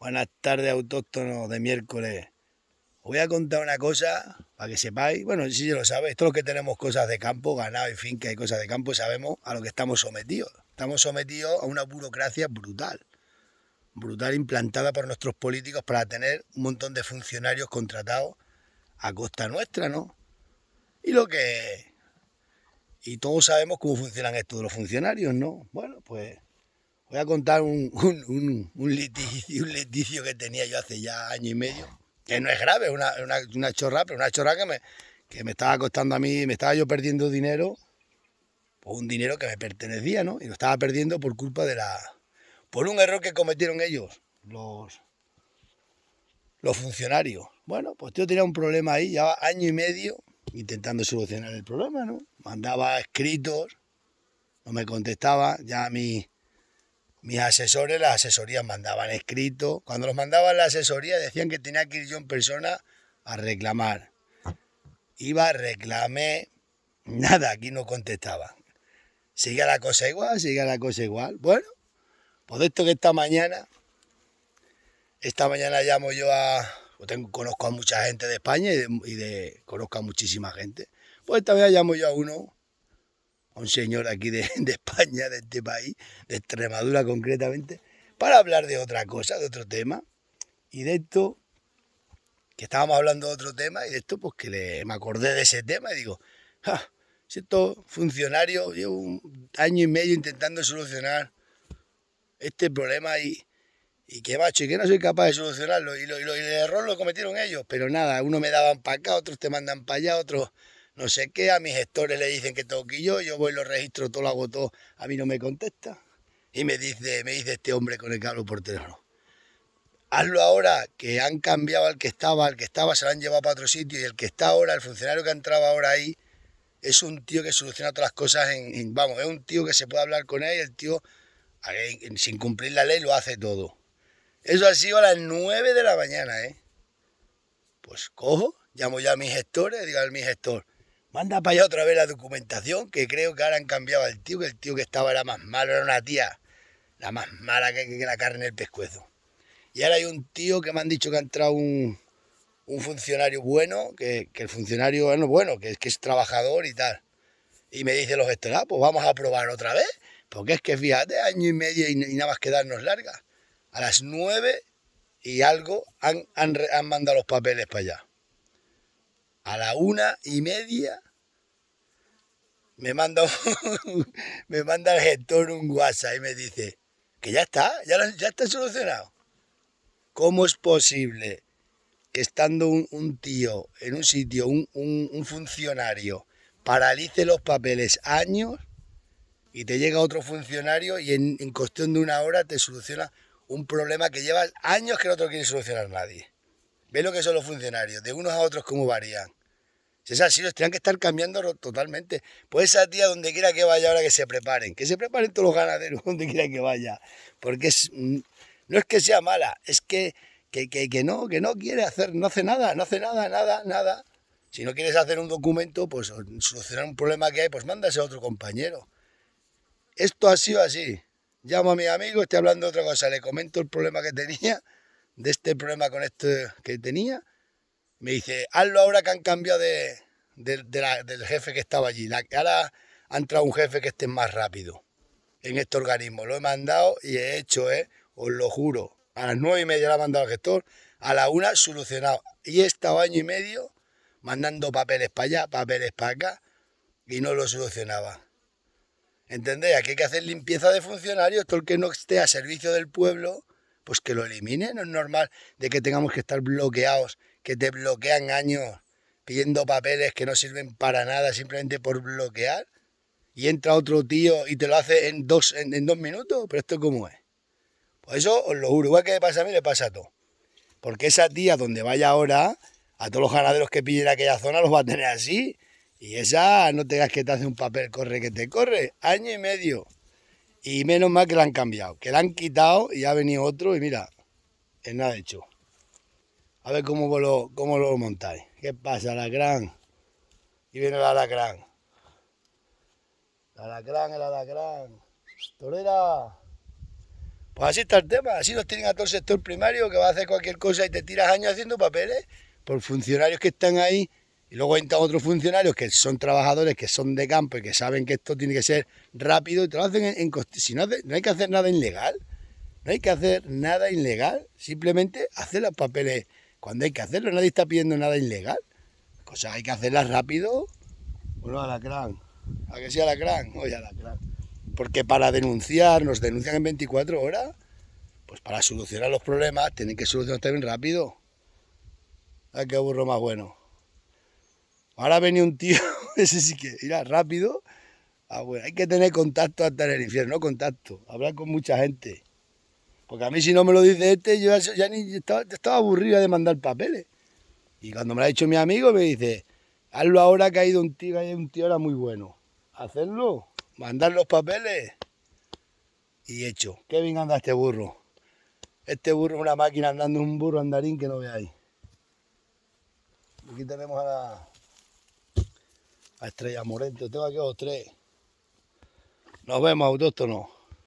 Buenas tardes, autóctonos de miércoles. Os voy a contar una cosa para que sepáis. Bueno, si ya lo sabéis, todos los que tenemos cosas de campo, ganado y finca y cosas de campo, sabemos a lo que estamos sometidos. Estamos sometidos a una burocracia brutal, brutal implantada por nuestros políticos para tener un montón de funcionarios contratados a costa nuestra, ¿no? Y lo que y todos sabemos cómo funcionan estos de los funcionarios, ¿no? Bueno, pues voy a contar un liticio que tenía yo hace ya año y medio, que no es grave, es una chorra, pero una chorra que me estaba costando a mí, me estaba yo perdiendo dinero, pues un dinero que me pertenecía, ¿no? Y lo estaba perdiendo por culpa por un error que cometieron ellos, los funcionarios. Bueno, pues yo tenía un problema ahí, ya año y medio intentando solucionar el problema, ¿no? Mandaba escritos, no me contestaba, ya mis asesores, las asesorías mandaban escrito. Cuando los mandaban la asesoría decían que tenía que ir yo en persona a reclamar. Iba, reclamé, nada, aquí no contestaba. Sigue la cosa igual, sigue la cosa igual. Bueno, pues esto que esta mañana llamo yo conozco a mucha gente de España conozco a muchísima gente. Pues esta vez llamo yo a un señor aquí de España, de este país, de Extremadura concretamente, para hablar de otra cosa, de otro tema. Y de esto, que estábamos hablando de otro tema, y de esto, pues me acordé de ese tema y digo, si estos funcionarios, llevo un año y medio intentando solucionar este problema y que macho, y que no soy capaz de solucionarlo, y el error lo cometieron ellos, pero nada, unos me daban para acá, otros te mandan para allá, otros no sé qué, a mis gestores le dicen que tengo que yo voy, lo registro, todo lo hago todo, a mí no me contesta. Y me dice este hombre con el que hablo por teléfono, hazlo ahora, que han cambiado al que estaba se lo han llevado para otro sitio, y el que está ahora, el funcionario que ha entrado ahora ahí, es un tío que soluciona todas las cosas vamos, es un tío que se puede hablar con él, el tío sin cumplir la ley lo hace todo. Eso ha sido a las 9 de la mañana, ¿eh? Pues cojo, llamo ya a mis gestores, digo a mi gestor, manda para allá otra vez la documentación, que creo que ahora han cambiado al tío, que el tío que estaba era más malo, era una tía, la más mala que la carne en el pescuezo. Y ahora hay un tío que me han dicho que ha entrado un funcionario bueno, que el funcionario no es bueno, que es trabajador y tal. Y me dice los gestores, pues vamos a probar otra vez, porque es que fíjate, año y medio y nada más que darnos larga. A las 9 y algo han mandado los papeles para allá. A la 1:30 me manda, me manda el gestor un WhatsApp y me dice que ya está, ya está solucionado. ¿Cómo es posible que estando un tío en un sitio, un funcionario, paralice los papeles años y te llega otro funcionario y en cuestión de una hora te soluciona un problema que lleva años que no te lo quiere solucionar nadie? ¿Ves lo que son los funcionarios? De unos a otros cómo varían. Si es así, los tendrían que estar cambiando totalmente. Pues esa tía, donde quiera que vaya ahora, que se preparen todos los ganaderos donde quiera que vaya. Porque no es que sea mala, es que no quiere hacer, no hace nada, nada. Si no quieres hacer un documento, pues solucionar un problema que hay, pues mándase a otro compañero. Esto ha sido así. Llamo a mi amigo, estoy hablando de otra cosa, le comento el problema que tenía, de este problema con esto que tenía. Me dice, hazlo ahora que han cambiado del jefe que estaba allí. Ahora ha entrado un jefe que esté más rápido en este organismo. Lo he mandado y he hecho, os lo juro. A las 9:30 lo ha mandado el gestor, a la 1 solucionado. Y he estado año y medio mandando papeles para allá, papeles para acá, y no lo solucionaba. ¿Entendéis? Aquí hay que hacer limpieza de funcionarios. Todo el que no esté a servicio del pueblo, pues que lo elimine. No es normal de que tengamos que estar bloqueados, que te bloquean años pidiendo papeles que no sirven para nada simplemente por bloquear. Y entra otro tío y te lo hace en 2 minutos. ¿Pero esto cómo es? Pues eso os lo juro. Igual que me pasa a mí, le pasa a todo. Porque esa tía, donde vaya ahora, a todos los ganaderos que pillen aquella zona los va a tener así. Y esa, no tengas que te hace un papel, corre que te corre. Año y medio. Y menos mal que la han cambiado. Que la han quitado y ha venido otro y mira, es nada hecho. A ver cómo lo montáis. ¿Qué pasa, alacrán? Y viene el alacrán. El alacrán. Torera. Pues así está el tema, así nos tienen a todo el sector primario que va a hacer cualquier cosa y te tiras años haciendo papeles por funcionarios que están ahí y luego entran otros funcionarios que son trabajadores, que son de campo y que saben que esto tiene que ser rápido y te lo hacen si no, no hay que hacer nada ilegal, no hay que hacer nada ilegal, simplemente hacer los papeles cuando hay que hacerlo, nadie está pidiendo nada ilegal, cosas hay que hacerlas rápido. Bueno, alacrán, a que sí alacrán, oye alacrán. Porque para denunciar, nos denuncian en 24 horas, pues para solucionar los problemas tienen que solucionar también rápido. ¡Ay, qué burro más bueno! Ahora venía un tío, ese sí que irá rápido. Ah, bueno, hay que tener contacto hasta en el infierno, no contacto, hablar con mucha gente. Porque a mí si no me lo dice este, yo ya ni estaba aburrido de mandar papeles. Y cuando me lo ha dicho mi amigo, me dice, hazlo ahora que ha ido un tío, hay un tío ahora muy bueno. Hacerlo, mandar los papeles y hecho. Qué bien anda este burro. Este burro es una máquina andando, un burro andarín que no veáis. Aquí tenemos a Estrella Morente. Tengo aquí a los tres. Nos vemos, autóctonos.